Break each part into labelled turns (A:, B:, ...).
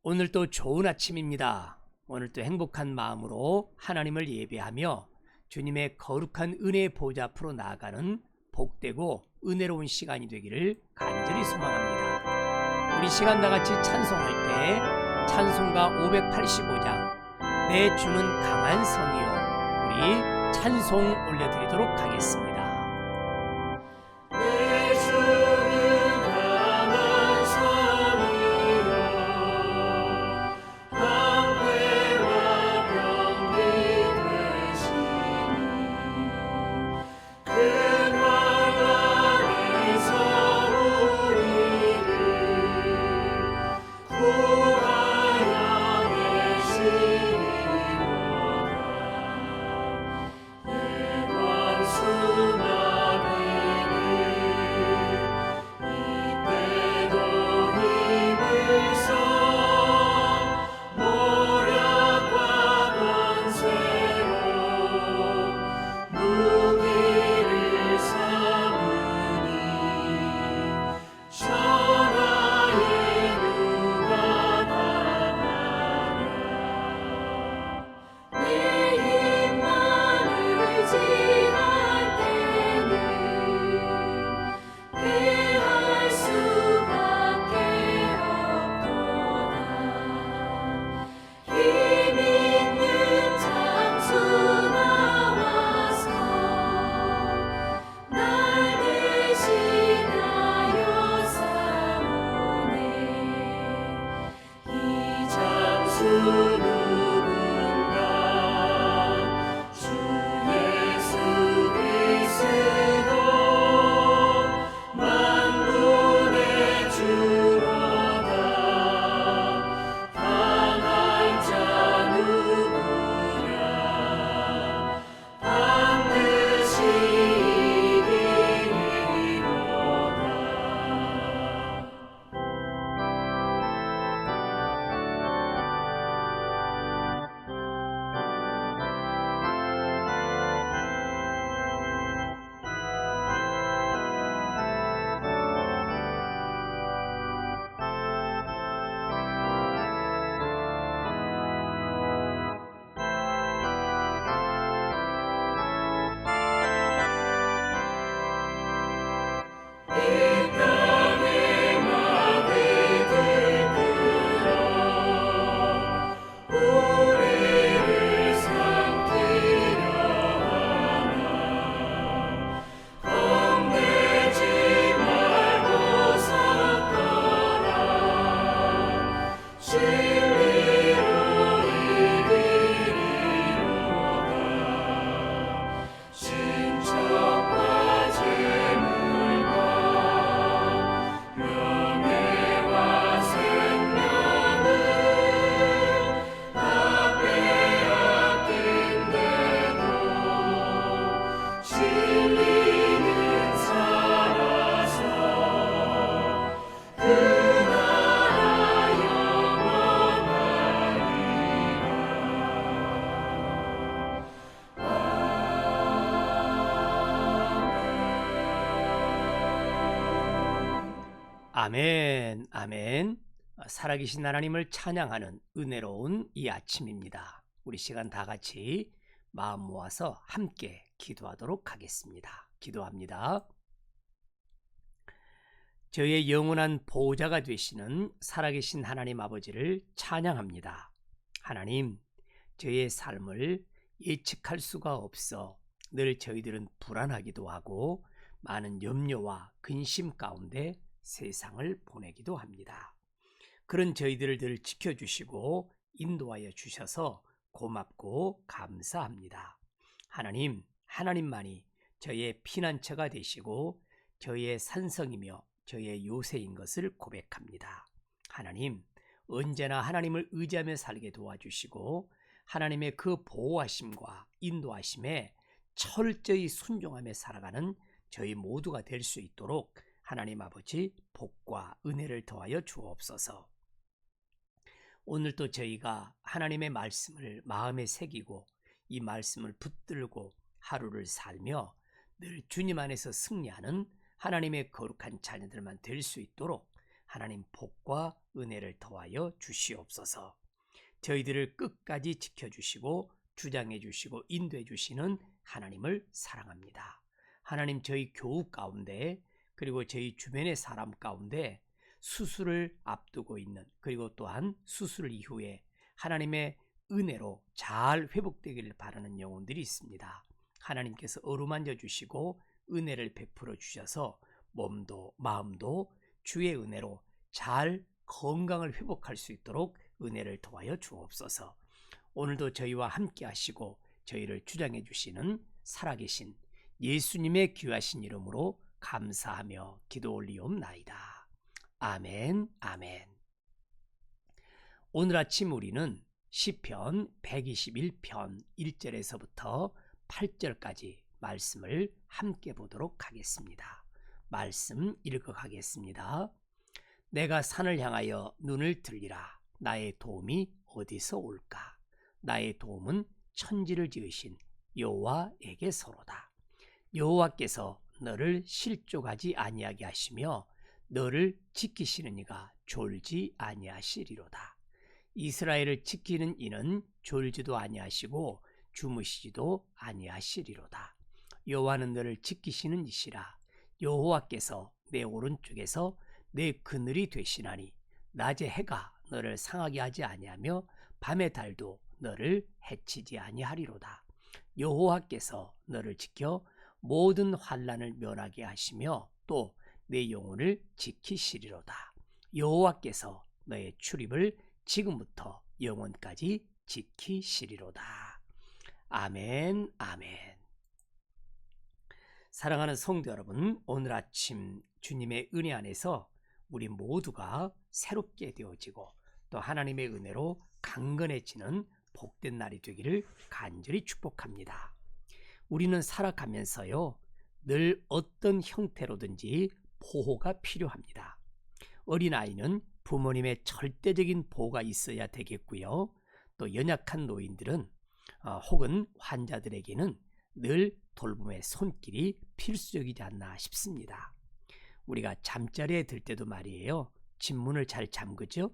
A: 오늘도 좋은 아침입니다. 오늘도 행복한 마음으로 하나님을 예배하며 주님의 거룩한 은혜의 보좌 앞으로 나아가는 복되고 은혜로운 시간이 되기를 간절히 소망합니다. 우리 시간 다같이 찬송할 때 찬송가 585장 내 주는 강한 성이요, 우리 찬송 올려드리도록 하겠습니다. 아멘, 아멘. 살아계신 하나님을 찬양하는 은혜로운 이 아침입니다. 우리 시간 다 같이 마음 모아서 함께 기도하도록 하겠습니다. 기도합니다. 저의 영원한 보호자가 되시는 살아계신 하나님 아버지를 찬양합니다. 하나님, 저의 삶을 예측할 수가 없어 늘 저희들은 불안하기도 하고 많은 염려와 근심 가운데 세상을 보내기도 합니다. 그런 저희들을 늘 지켜주시고 인도하여 주셔서 고맙고 감사합니다. 하나님, 하나님만이 저의 피난처가 되시고 저의 산성이며 저의 요새인 것을 고백합니다. 하나님, 언제나 하나님을 의지하며 살게 도와주시고 하나님의 그 보호하심과 인도하심에 철저히 순종하며 살아가는 저희 모두가 될 수 있도록 하나님 아버지 복과 은혜를 더하여 주옵소서. 오늘도 저희가 하나님의 말씀을 마음에 새기고 이 말씀을 붙들고 하루를 살며 늘 주님 안에서 승리하는 하나님의 거룩한 자녀들만 될 수 있도록 하나님 복과 은혜를 더하여 주시옵소서. 저희들을 끝까지 지켜주시고 주장해 주시고 인도해 주시는 하나님을 사랑합니다. 하나님, 저희 교우 가운데 그리고 저희 주변의 사람 가운데 수술을 앞두고 있는, 그리고 또한 수술 이후에 하나님의 은혜로 잘 회복되기를 바라는 영혼들이 있습니다. 하나님께서 어루만져 주시고 은혜를 베풀어 주셔서 몸도 마음도 주의 은혜로 잘 건강을 회복할 수 있도록 은혜를 도와여 주옵소서. 오늘도 저희와 함께 하시고 저희를 주장해 주시는 살아계신 예수님의 귀하신 이름으로 감사하며 기도 올리옵나이다. 아멘, 아멘. 오늘 아침 우리는 시편 121편 1절에서부터 8절까지 말씀을 함께 보도록 하겠습니다. 말씀 읽어가겠습니다. 내가 산을 향하여 눈을 들리라. 나의 도움이 어디서 올까? 나의 도움은 천지를 지으신 여호와에게서로다. 여호와께서 너를 실족하지 아니하게 하시며 너를 지키시는 이가 졸지 아니하시리로다. 이스라엘을 지키는 이는 졸지도 아니하시고 주무시지도 아니하시리로다. 여호와는 너를 지키시는 이시라. 여호와께서 내 오른쪽에서 내 그늘이 되시나니 낮에 해가 너를 상하게 하지 아니하며 밤의 달도 너를 해치지 아니하리로다. 여호와께서 너를 지켜 모든 환난을 면하게 하시며 또 내 영혼을 지키시리로다. 여호와께서 너의 출입을 지금부터 영원까지 지키시리로다. 아멘, 아멘. 사랑하는 성도 여러분, 오늘 아침 주님의 은혜 안에서 우리 모두가 새롭게 되어지고 또 하나님의 은혜로 강건해지는 복된 날이 되기를 간절히 축복합니다. 우리는 살아가면서요, 늘 어떤 형태로든지 보호가 필요합니다. 어린아이는 부모님의 절대적인 보호가 있어야 되겠고요. 또 연약한 노인들은 혹은 환자들에게는 늘 돌봄의 손길이 필수적이지 않나 싶습니다. 우리가 잠자리에 들 때도 말이에요, 집문을 잘 잠그죠.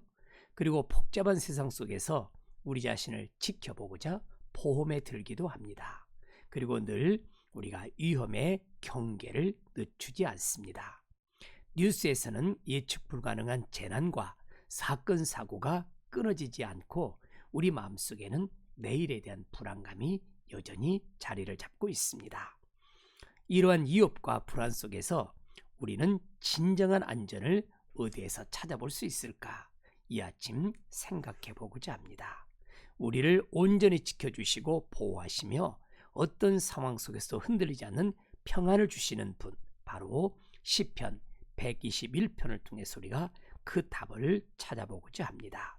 A: 그리고 복잡한 세상 속에서 우리 자신을 지켜보고자 보험에 들기도 합니다. 그리고 늘 우리가 위험의 경계를 늦추지 않습니다. 뉴스에서는 예측 불가능한 재난과 사건, 사고가 끊어지지 않고 우리 마음속에는 내일에 대한 불안감이 여전히 자리를 잡고 있습니다. 이러한 위협과 불안 속에서 우리는 진정한 안전을 어디에서 찾아볼 수 있을까? 이 아침 생각해 보고자 합니다. 우리를 온전히 지켜주시고 보호하시며 어떤 상황 속에서도 흔들리지 않는 평안을 주시는 분, 바로 시편 121편을 통해서 우리가 그 답을 찾아보고자 합니다.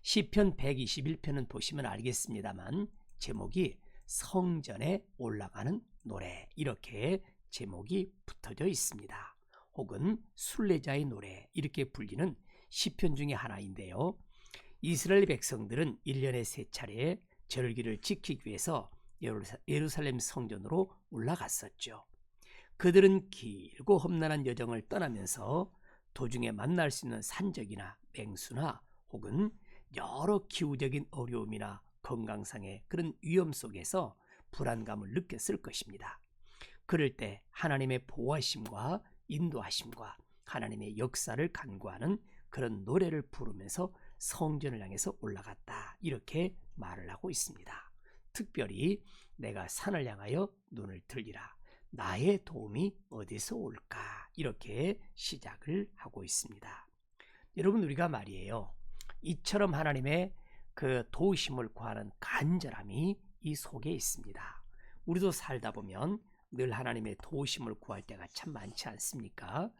A: 시편 121편은 보시면 알겠습니다만 제목이 성전에 올라가는 노래, 이렇게 제목이 붙어져 있습니다. 혹은 순례자의 노래, 이렇게 불리는 시편 중에 하나인데요. 이스라엘 백성들은 1년에 3차례 절기를 지키기 위해서 예루살렘 성전으로 올라갔었죠. 그들은 길고 험난한 여정을 떠나면서 도중에 만날 수 있는 산적이나 맹수나 혹은 여러 기후적인 어려움이나 건강상의 그런 위험 속에서 불안감을 느꼈을 것입니다. 그럴 때 하나님의 보호하심과 인도하심과 하나님의 역사를 간구하는 그런 노래를 부르면서 성전을 향해서 올라갔다, 이렇게 말을 하고 있습니다. 특별히 내가 산을 향하여 눈을 들리라. 나의 도움이 어디서 올까? 이렇게 시작을 하고 있습니다. 여러분, 우리가 말이에요, 이처럼 하나님의 그 도우심을 구하는 간절함이 이 속에 있습니다. 우리도 살다 보면 늘 하나님의 도우심을 구할 때가 참 많지 않습니까?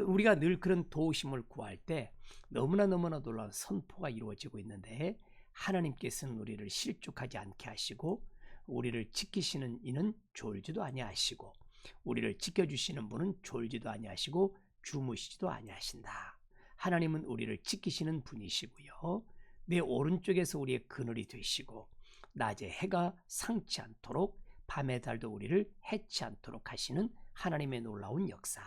A: 우리가 늘 그런 도우심을 구할 때 너무나 놀라운 선포가 이루어지고 있는데, 하나님께서는 우리를 실족하지 않게 하시고 우리를 지키시는 이는 졸지도 아니하시고 우리를 지켜주시는 분은 졸지도 아니하시고 주무시지도 아니하신다. 하나님은 우리를 지키시는 분이시고요, 내 오른쪽에서 우리의 그늘이 되시고 낮에 해가 상치 않도록 밤의 달도 우리를 해치 않도록 하시는 하나님의 놀라운 역사,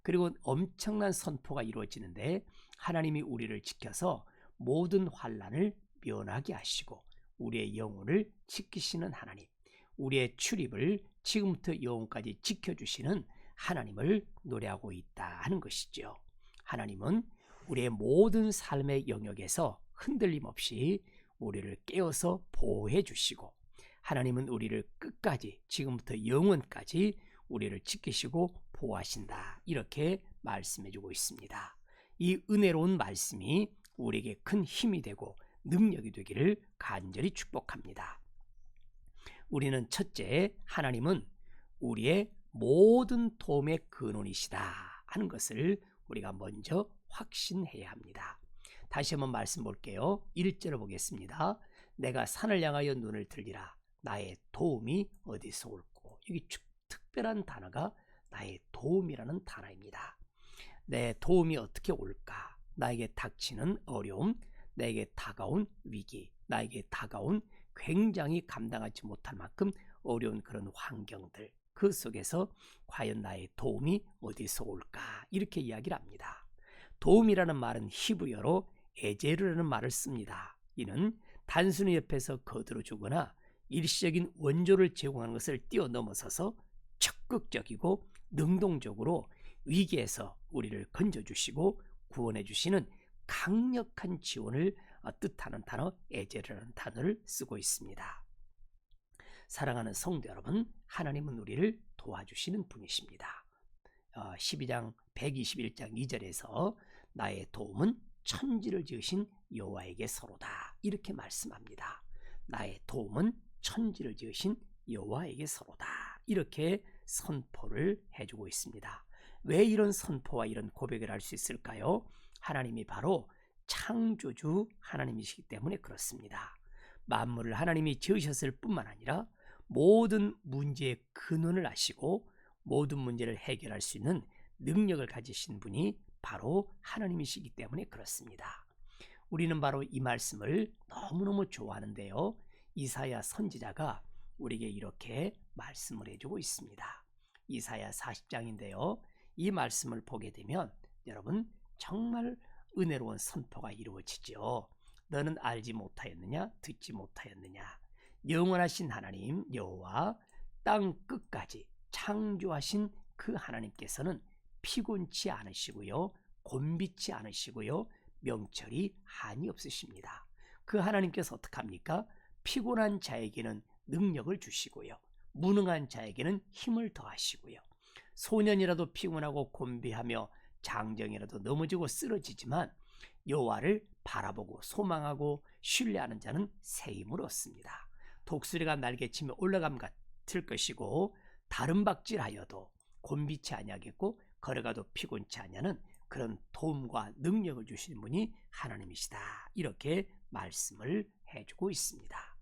A: 그리고 엄청난 선포가 이루어지는데 하나님이 우리를 지켜서 모든 환난을 면하게 하시고 우리의 영혼을 지키시는 하나님, 우리의 출입을 지금부터 영혼까지 지켜주시는 하나님을 노래하고 있다 하는 것이죠. 하나님은 우리의 모든 삶의 영역에서 흔들림 없이 우리를 깨어서 보호해 주시고 하나님은 우리를 끝까지 지금부터 영원까지 우리를 지키시고 보호하신다. 이렇게 말씀해 주고 있습니다. 이 은혜로운 말씀이 우리에게 큰 힘이 되고 능력이 되기를 간절히 축복합니다. 우리는 첫째, 하나님은 우리의 모든 도움의 근원이시다 하는 것을 우리가 먼저 확신해야 합니다. 다시 한번 말씀 볼게요. 1절을 보겠습니다. 내가 산을 향하여 눈을 들리라. 나의 도움이 어디서 올꼬. 여기 특별한 단어가 나의 도움이라는 단어입니다. 내 도움이 어떻게 올까? 나에게 닥치는 어려움, 나에게 다가온 위기, 나에게 다가온 굉장히 감당하지 못할 만큼 어려운 그런 환경들, 그 속에서 과연 나의 도움이 어디서 올까? 이렇게 이야기를 합니다. 도움이라는 말은 히브리어로 에제르라는 말을 씁니다. 이는 단순히 옆에서 거들어주거나 일시적인 원조를 제공하는 것을 뛰어넘어서서 적극적이고 능동적으로 위기에서 우리를 건져주시고 구원해주시는 강력한 지원을 뜻하는 단어 에제르라는 단어를 쓰고 있습니다. 사랑하는 성도 여러분, 하나님은 우리를 도와주시는 분이십니다. 12장 121장 2절에서 나의 도움은 천지를 지으신 여호와에게서로다 이렇게 말씀합니다. 나의 도움은 천지를 지으신 여호와에게서로다 이렇게 선포를 해주고 있습니다. 왜 이런 선포와 이런 고백을 할 수 있을까요? 하나님이 바로 창조주 하나님이시기 때문에 그렇습니다. 만물을 하나님이 지으셨을 뿐만 아니라 모든 문제의 근원을 아시고 모든 문제를 해결할 수 있는 능력을 가지신 분이 바로 하나님이시기 때문에 그렇습니다. 우리는 바로 이 말씀을 너무너무 좋아하는데요. 이사야 선지자가 우리에게 이렇게 말씀을 해주고 있습니다. 이사야 40장인데요. 이 말씀을 보게 되면 여러분 정말 은혜로운 선포가 이루어지죠. 너는 알지 못하였느냐? 듣지 못하였느냐? 영원하신 하나님 여호와 땅 끝까지 창조하신 그 하나님께서는 피곤치 않으시고요. 곤비치 않으시고요. 명철이 한이 없으십니다. 그 하나님께서 어떻게 합니까? 피곤한 자에게는 능력을 주시고요. 무능한 자에게는 힘을 더하시고요. 소년이라도 피곤하고 곤비하며 장정이라도 넘어지고 쓰러지지만 여호와를 바라보고 소망하고 신뢰하는 자는 새 힘을 얻습니다. 독수리가 날개치며 올라감 같을 것이고 다른 박질하여도 곤비치 아니하겠고 걸어가도 피곤치 아니하는 그런 도움과 능력을 주시는 분이 하나님이시다. 이렇게 말씀을 해주고 있습니다.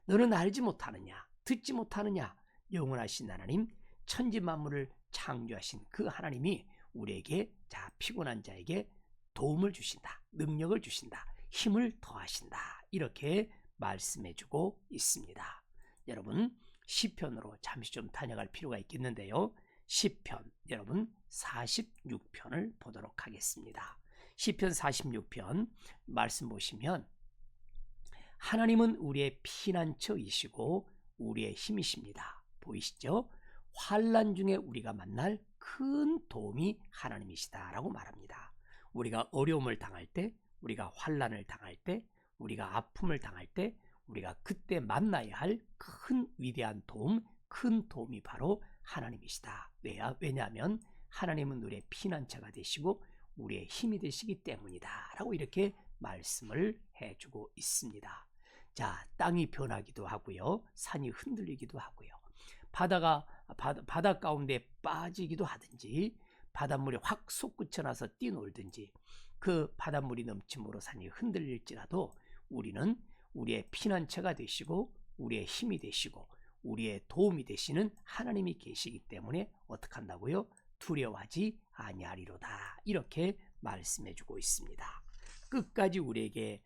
A: 너는 알지 못하느냐? 듣지 못하느냐? 영원하신 하나님, 천지 만물을 창조하신 그 하나님이 우리에게 피곤한 자에게 도움을 주신다. 능력을 주신다. 힘을 더하신다. 이렇게 말씀해주고 있습니다. 여러분 시편으로 잠시 좀 다녀갈 필요가 있겠는데요. 시편 여러분 46편을 보도록 하겠습니다. 시편 46편 말씀 보시면 하나님은 우리의 피난처이시고 우리의 힘이십니다. 보이시죠? 환난 중에 우리가 만날 큰 도움이 하나님이시다라고 말합니다. 우리가 어려움을 당할 때, 우리가 환난을 당할 때, 우리가 아픔을 당할 때 우리가 그때 만나야 할 큰 위대한 도움, 큰 도움이 바로 하나님이시다. 왜냐하면 하나님은 우리의 피난처가 되시고 우리의 힘이 되시기 때문이다 라고 이렇게 말씀을 해주고 있습니다. 자, 땅이 변하기도 하고요. 산이 흔들리기도 하고요. 바다 가운데 빠지기도 하든지 바닷물이 확 솟구쳐나서 뛰놀든지 그 바닷물이 넘침으로 산이 흔들릴지라도 우리는 우리의 피난처가 되시고 우리의 힘이 되시고 우리의 도움이 되시는 하나님이 계시기 때문에 어떻게 한다고요? 두려워하지 아니하리로다. 이렇게 말씀해주고 있습니다. 끝까지 우리에게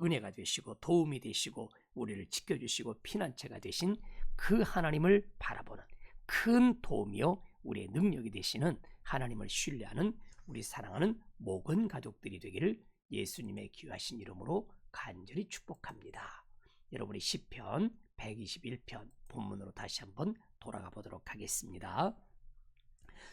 A: 은혜가 되시고 도움이 되시고 우리를 지켜주시고 피난처가 되신 그 하나님을 바라보는 큰 도움이요 우리의 능력이 되시는 하나님을 신뢰하는 우리 사랑하는 목은 가족들이 되기를 예수님의 귀하신 이름으로 간절히 축복합니다. 여러분이 시편 121편 본문으로 다시 한번 돌아가 보도록 하겠습니다.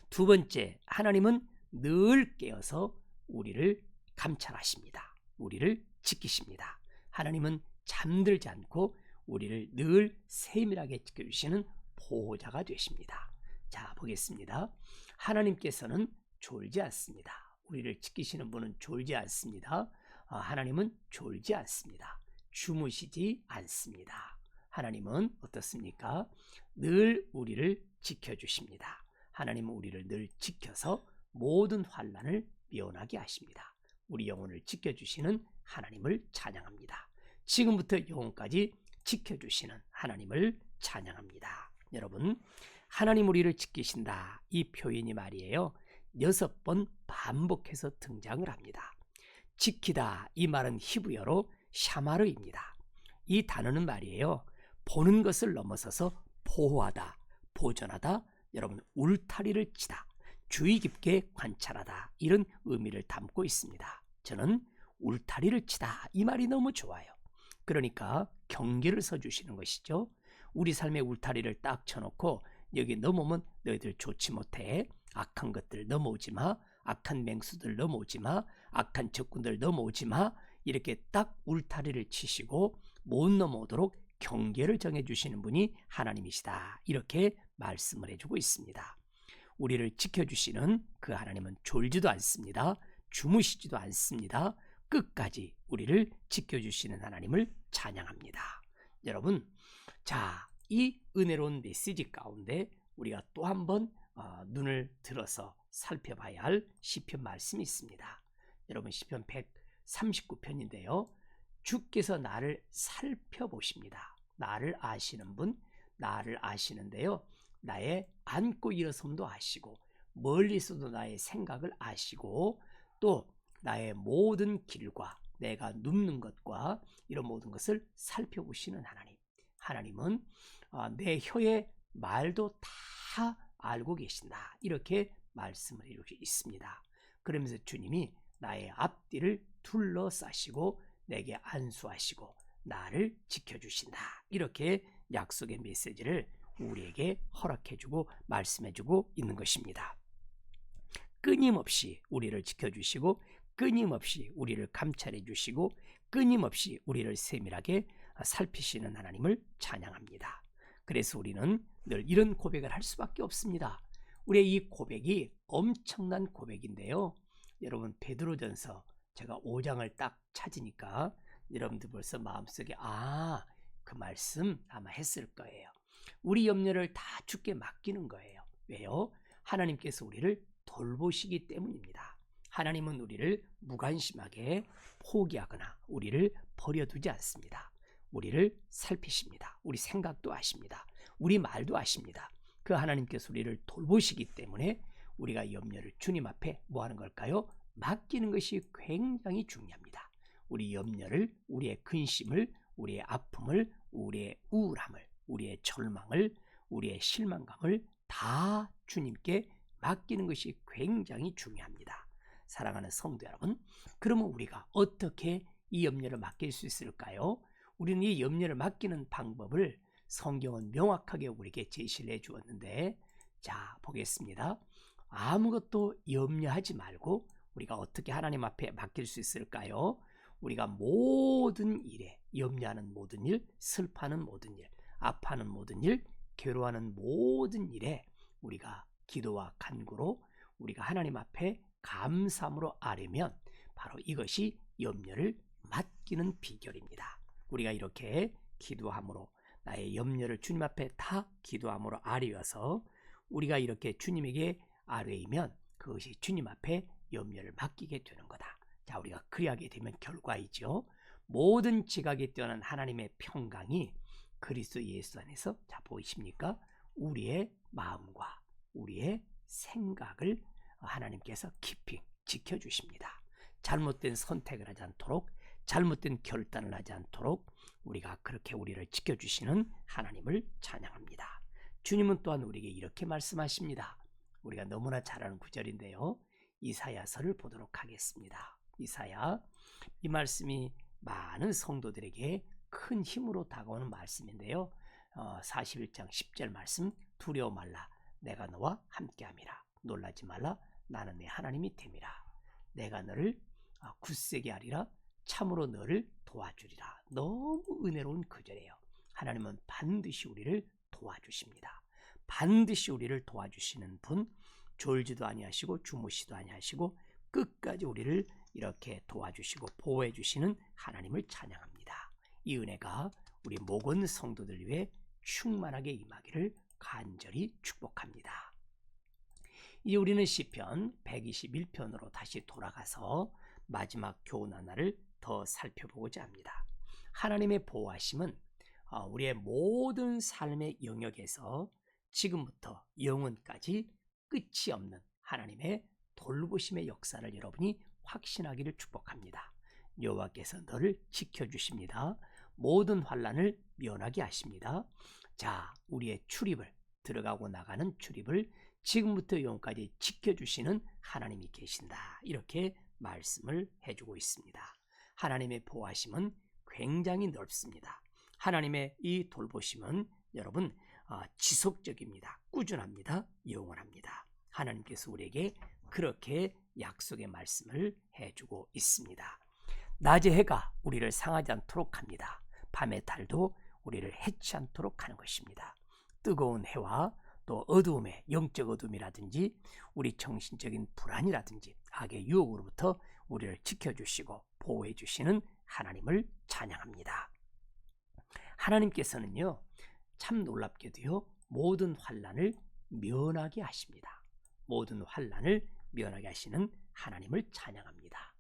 A: 두 번째, 하나님은 늘 깨어서 우리를 감찰하십니다. 우리를 지키십니다. 하나님은 잠들지 않고 우리를 늘 세밀하게 지켜주시는 보호자가 되십니다. 자, 보겠습니다. 하나님께서는 졸지 않습니다. 우리를 지키시는 분은 졸지 않습니다. 하나님은 졸지 않습니다. 주무시지 않습니다. 하나님은 어떻습니까? 늘 우리를 지켜주십니다. 하나님은 우리를 늘 지켜서 모든 환난을 면하게 하십니다. 우리 영혼을 지켜주시는 하나님을 찬양합니다. 지금부터 영혼까지 지켜주시는 하나님을 찬양합니다. 여러분, 하나님 우리를 지키신다, 이 표현이 말이에요, 6번 반복해서 등장을 합니다. 지키다, 이 말은 히브리어로 샤마르입니다. 이 단어는 말이에요, 보는 것을 넘어서서 보호하다, 보존하다, 여러분 울타리를 치다, 주의 깊게 관찰하다, 이런 의미를 담고 있습니다. 저는 울타리를 치다, 이 말이 너무 좋아요. 그러니까 경계를 서주시는 것이죠. 우리 삶의 울타리를 딱 쳐놓고 여기 넘어오면 너희들 좋지 못해, 악한 것들 넘어오지 마, 악한 맹수들 넘어오지 마, 악한 적군들 넘어오지 마, 이렇게 딱 울타리를 치시고 못 넘어오도록 경계를 정해주시는 분이 하나님이시다, 이렇게 말씀을 해주고 있습니다. 우리를 지켜주시는 그 하나님은 졸지도 않습니다. 주무시지도 않습니다. 끝까지 우리를 지켜주시는 하나님을 찬양합니다. 여러분, 자, 이 은혜로운 메시지 가운데 우리가 또 한번 눈을 들어서 살펴봐야 할 시편 말씀이 있습니다. 여러분, 시편 139편인데요. 주께서 나를 살펴보십니다. 나를 아시는 분, 나를 아시는데요. 나의 앉고 일어섬도 아시고 멀리서도 나의 생각을 아시고 또 나의 모든 길과 내가 눕는 것과 이런 모든 것을 살펴보시는 하나님. 하나님은 내 혀의 말도 다 알고 계신다, 이렇게 말씀을 이루고 있습니다. 그러면서 주님이 나의 앞뒤를 둘러싸시고 내게 안수하시고 나를 지켜주신다, 이렇게 약속의 메시지를 우리에게 허락해주고 말씀해주고 있는 것입니다. 끊임없이 우리를 지켜주시고 끊임없이 우리를 감찰해주시고 끊임없이 우리를 세밀하게 살피시는 하나님을 찬양합니다. 그래서 우리는 늘 이런 고백을 할 수밖에 없습니다. 우리의 이 고백이 엄청난 고백인데요. 여러분, 베드로전서 제가 5장을 딱 찾으니까 여러분들 벌써 마음속에 그 말씀 아마 했을 거예요. 우리 염려를 다 주께 맡기는 거예요. 왜요? 하나님께서 우리를 돌보시기 때문입니다. 하나님은 우리를 무관심하게 포기하거나 우리를 버려두지 않습니다. 우리를 살피십니다. 우리 생각도 아십니다. 우리 말도 아십니다. 그 하나님께서 우리를 돌보시기 때문에 우리가 염려를 주님 앞에 뭐 하는 걸까요? 맡기는 것이 굉장히 중요합니다. 우리 염려를, 우리의 근심을, 우리의 아픔을, 우리의 우울함을, 우리의 절망을, 우리의 실망감을 다 주님께 맡기는 것이 굉장히 중요합니다. 사랑하는 성도 여러분, 그러면 우리가 어떻게 이 염려를 맡길 수 있을까요? 우리는 이 염려를 맡기는 방법을 성경은 명확하게 우리에게 제시를 해주었는데, 자, 보겠습니다. 아무것도 염려하지 말고 우리가 어떻게 하나님 앞에 맡길 수 있을까요? 우리가 모든 일에, 염려하는 모든 일, 슬퍼하는 모든 일, 아파하는 모든 일, 괴로워하는 모든 일에 우리가 기도와 간구로 우리가 하나님 앞에 감사함으로 아뢰면 바로 이것이 염려를 맡기는 비결입니다. 우리가 이렇게 기도함으로 나의 염려를 주님 앞에 다 기도함으로 아뢰어서 우리가 이렇게 주님에게 아뢰면 그것이 주님 앞에 염려를 맡기게 되는 거다. 자, 우리가 그리하게 되면 결과이죠. 모든 지각에 뛰어난 하나님의 평강이 그리스도 예수 안에서, 자, 보이십니까? 우리의 마음과 우리의 생각을 하나님께서 깊이 지켜주십니다. 잘못된 선택을 하지 않도록, 잘못된 결단을 하지 않도록 우리가 그렇게 우리를 지켜주시는 하나님을 찬양합니다. 주님은 또한 우리에게 이렇게 말씀하십니다. 우리가 너무나 잘 아는 구절인데요. 이사야서를 보도록 하겠습니다. 이사야, 이 말씀이 많은 성도들에게 큰 힘으로 다가오는 말씀인데요. 41장 10절 말씀, 두려워 말라, 내가 너와 함께함이라. 놀라지 말라, 나는 내 하나님이 됨이라. 내가 너를 굳세게 하리라, 참으로 너를 도와주리라. 너무 은혜로운 구절이에요. 하나님은 반드시 우리를 도와주십니다. 반드시 우리를 도와주시는 분, 졸지도 아니하시고 주무시도 아니하시고 끝까지 우리를 이렇게 도와주시고 보호해 주시는 하나님을 찬양합니다. 이 은혜가 우리 모건 성도들 위해 충만하게 임하기를 간절히 축복합니다. 이제 우리는 시편 121편으로 다시 돌아가서 마지막 교훈 하나를 더 살펴보고자 합니다. 하나님의 보호하심은 우리의 모든 삶의 영역에서 지금부터 영원까지 끝이 없는 하나님의 돌보심의 역사를 여러분이 확신하기를 축복합니다. 여호와께서 너를 지켜주십니다. 모든 환난을 면하게 하십니다. 자, 우리의 출입을, 들어가고 나가는 출입을 지금부터 영원까지 지켜주시는 하나님이 계신다. 이렇게 말씀을 해주고 있습니다. 하나님의 보호하심은 굉장히 넓습니다. 하나님의 이 돌보심은 여러분 지속적입니다. 꾸준합니다. 영원합니다. 하나님께서 우리에게 그렇게 약속의 말씀을 해주고 있습니다. 낮의 해가 우리를 상하지 않도록 합니다. 밤의 달도 우리를 해치 않도록 하는 것입니다. 뜨거운 해와 또 어두움의 영적 어둠이라든지 우리 정신적인 불안이라든지 악의 유혹으로부터 우리를 지켜주시고 보호해 주시는 하나님을 찬양합니다. 하나님께서는요, 참 놀랍게도요, 모든 환난을 면하게 하십니다. 모든 환난을 면하게 하시는 하나님을 찬양합니다.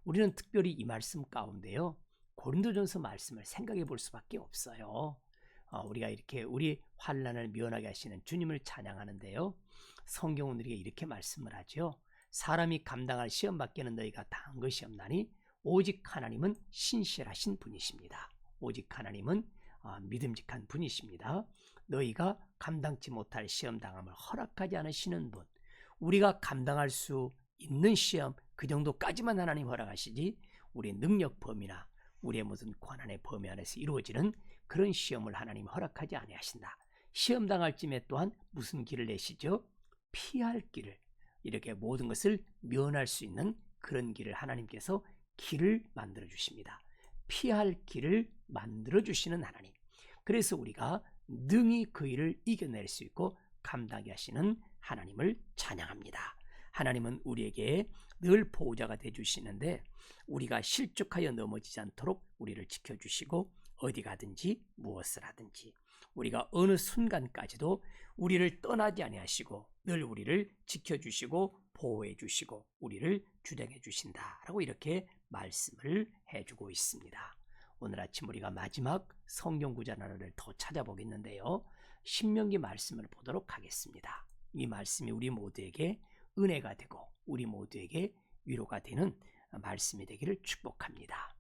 A: 우리는 특별히 이 말씀 가운데요, 고린도전서 말씀을 생각해 볼 수밖에 없어요. 우리가 이렇게 우리 환난을 면하게 하시는 주님을 찬양하는데요, 성경은 우리에게 이렇게 말씀을 하죠. 사람이 감당할 시험 밖에는 너희가 당한 것이 없나니 오직 하나님은 신실하신 분이십니다. 오직 하나님은 믿음직한 분이십니다. 너희가 감당치 못할 시험 당함을 허락하지 않으시는 분, 우리가 감당할 수 있는 시험 그 정도까지만 하나님 허락하시지 우리의 능력 범위나 우리의 무슨 권한의 범위 안에서 이루어지는 그런 시험을 하나님 허락하지 아니하신다. 시험 당할 쯤에 또한 무슨 길을 내시죠? 피할 길을, 이렇게 모든 것을 면할 수 있는 그런 길을 하나님께서 길을 만들어 주십니다. 피할 길을 만들어 주시는 하나님. 그래서 우리가 능히 그 일을 이겨낼 수 있고 감당하게 하시는 하나님을 찬양합니다. 하나님은 우리에게 늘 보호자가 되어주시는데 우리가 실족하여 넘어지지 않도록 우리를 지켜주시고 어디 가든지 무엇을 하든지 우리가 어느 순간까지도 우리를 떠나지 아니하시고 늘 우리를 지켜주시고 보호해 주시고 우리를 주장해 주신다라고 이렇게 말씀을 해주고 있습니다. 오늘 아침 우리가 마지막 성경 구절 하나를 더 찾아보겠는데요. 신명기 말씀을 보도록 하겠습니다. 이 말씀이 우리 모두에게 은혜가 되고 우리 모두에게 위로가 되는 말씀이 되기를 축복합니다.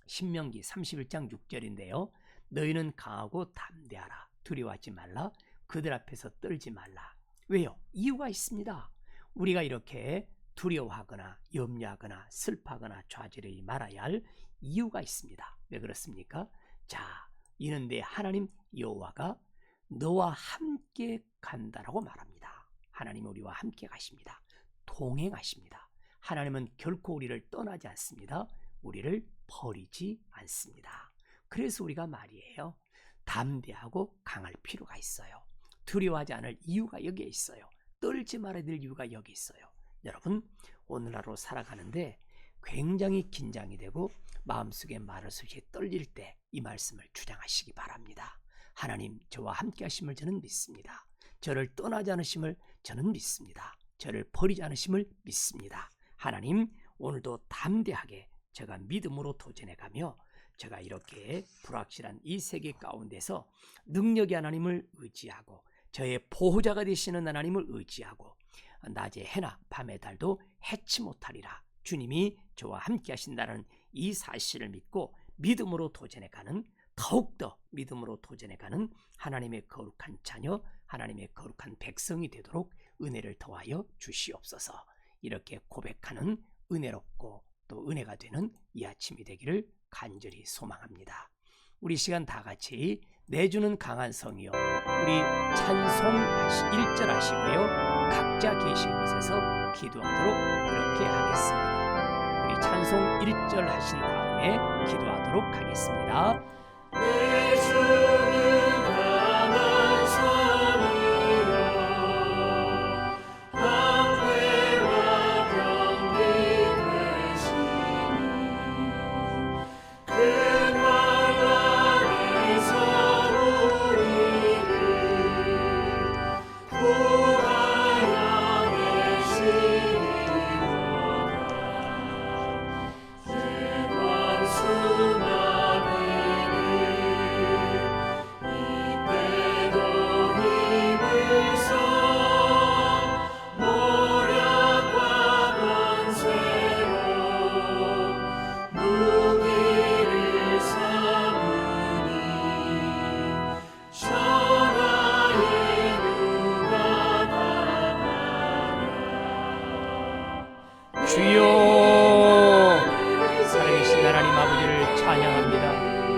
A: 신명기 31장 6절인데요. 너희는 강하고 담대하라. 두려워하지 말라. 그들 앞에서 떨지 말라. 왜요? 이유가 있습니다. 우리가 이렇게 두려워하거나 염려하거나 슬퍼하거나 좌절하지 말아야 할 이유가 있습니다. 왜 그렇습니까? 자, 이는 내 하나님 여호와가 너와 함께 간다라고 말합니다. 하나님은 우리와 함께 가십니다. 동행하십니다. 하나님은 결코 우리를 떠나지 않습니다. 우리를 버리지 않습니다. 그래서 우리가 말이에요, 담대하고 강할 필요가 있어요. 두려워하지 않을 이유가 여기에 있어요. 떨지 말아야 될 이유가 여기 있어요. 여러분, 오늘 하루 살아가는데 굉장히 긴장이 되고 마음속에 말할 수 없이 떨릴 때 이 말씀을 주장하시기 바랍니다. 하나님, 저와 함께 하심을 저는 믿습니다. 저를 떠나지 않으심을 저는 믿습니다. 저를 버리지 않으심을 믿습니다. 하나님, 오늘도 담대하게 제가 믿음으로 도전해가며 제가 이렇게 불확실한 이 세계 가운데서 능력의 하나님을 의지하고 저의 보호자가 되시는 하나님을 의지하고 낮의 해나 밤의 달도 해치 못하리라. 주님이 저와 함께 하신다는 이 사실을 믿고 믿음으로 도전해가는, 더욱더 믿음으로 도전해가는 하나님의 거룩한 자녀, 하나님의 거룩한 백성이 되도록 은혜를 더하여 주시옵소서. 이렇게 고백하는 은혜롭고 또 은혜가 되는 이 아침이 되기를 간절히 소망합니다. 우리 시간 다 같이 내주는 강한 성이요, 우리 찬송 1절 하시고요, 각자 계신 곳에서 기도하도록 그렇게 하겠습니다. 우리 찬송 1절 하신 다음에 기도하도록 하겠습니다. 주여, 살아계신 하나님 아버지를 찬양합니다.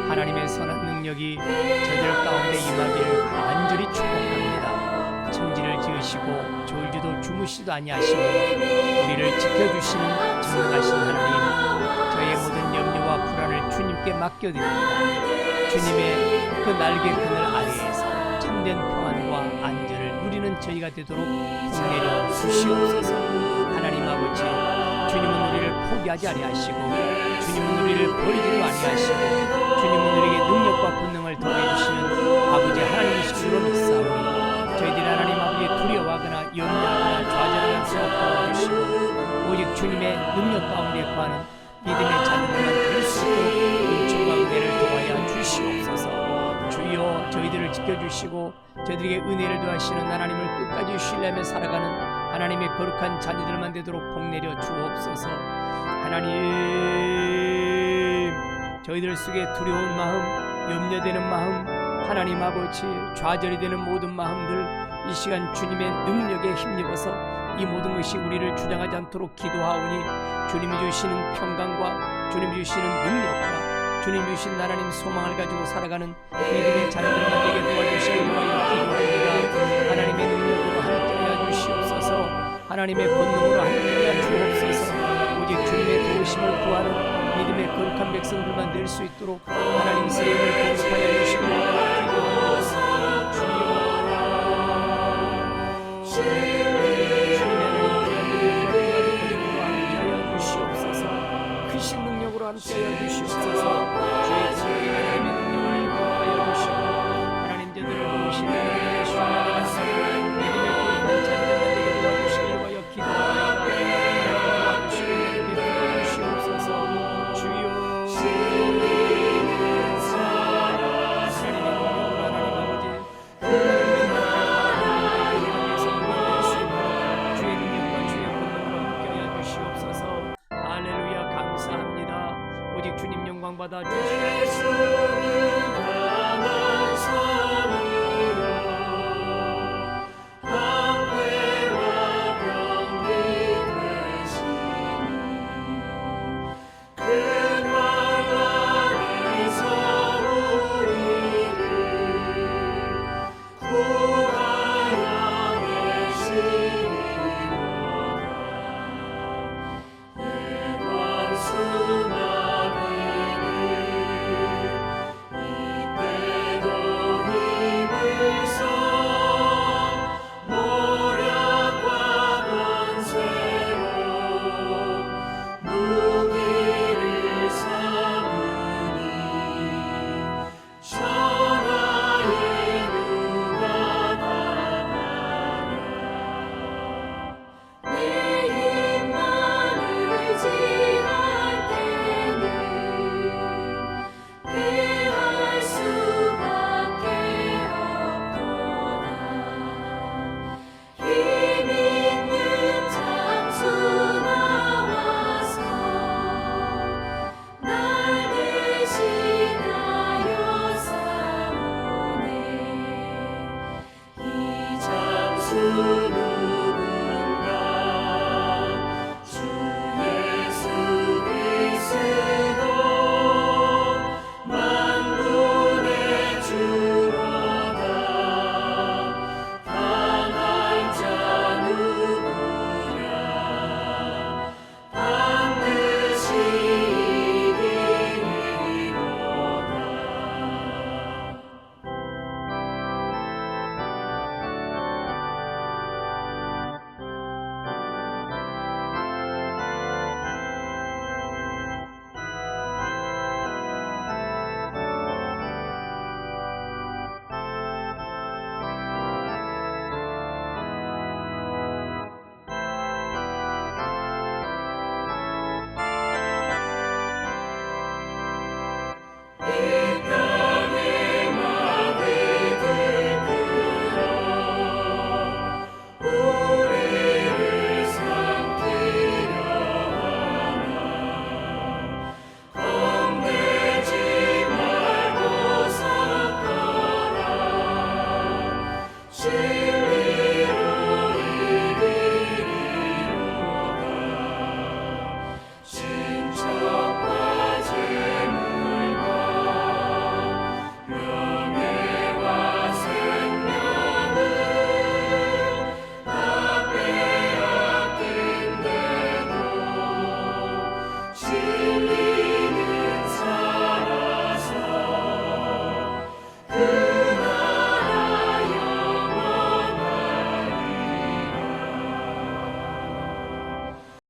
A: 하나님의 선한 능력이 저들 가운데 임하기를 간절히 축복합니다. 천지를 지으시고 졸지도 주무시도 아니하시고 우리를 지켜주시는 전능하신 하나님, 저의 모든 염려와 불안을 주님께 맡겨드립니다. 주님의 그 날개 그늘 아래에서 참된 평안과 안전을 누리는 저희가 되도록 내려 주시옵소서. 하나님 아버지, 주님은 우리를 포기하지 아니하시고 주님은 우리를 버리지도 아니하시고 주님은 우리에게 능력과 권능을 더해주시는 아버지 하나님이신 줄로 믿사오니 저희들이 하나님 아버지에 두려워하거나 염려하거나 좌절하는 수 없도록 해주시고 오직 주님의 능력 가운데 구하는 믿음의 자녀들만 될 수 있도록 은총과 은혜를 더하여 주시옵소서. 주여, 저희들을 지켜주시고 저희들에게 은혜를 더하시는 하나님을 끝까지 신뢰하며 살아가는 하나님의 거룩한 자녀들만 되도록 복내려 주옵소서. 하나님, 저희들 속에 두려운 마음, 염려되는 마음, 하나님 아버지 좌절이 되는 모든 마음들 이 시간 주님의 능력에 힘입어서 이 모든 것이 우리를 주장하지 않도록 기도하오니 주님이 주시는 평강과 주님이 주시는 능력과 주님이 주신 하나님 소망을 가지고 살아가는 믿음의 자녀들만 되게 도와주시기 위하여 기도합니다. 하나님의 능력으로 함께하여 주시옵소서. 하나님의 권능으로 함께하여 주옵소서. 오직 주님의 도우심을 구하는 믿음의 거룩한 백성들만 될 수 있도록 하나님 세임을 공급하여 주시기 위하여 기도합니다. 함께하여 주시옵소서. 주의 성령의 하나님의 능력을 공급하여 주시고 하나님 저들을 도우시는 하나님의 수많은 사랑 믿음의 거룩한 자녀들만 되게 도와주시기 위하여 기도합니다. 하나님 도와주시고 내게 베풀어 주시옵소서. 주여, 하나님의 능력으로 하나님 아버지 주의 능력과 주의 권능으로 함께하여 주시옵소서. 할렐루야, 감사합니다. 오직 주님 영광 받아 주시옵소서.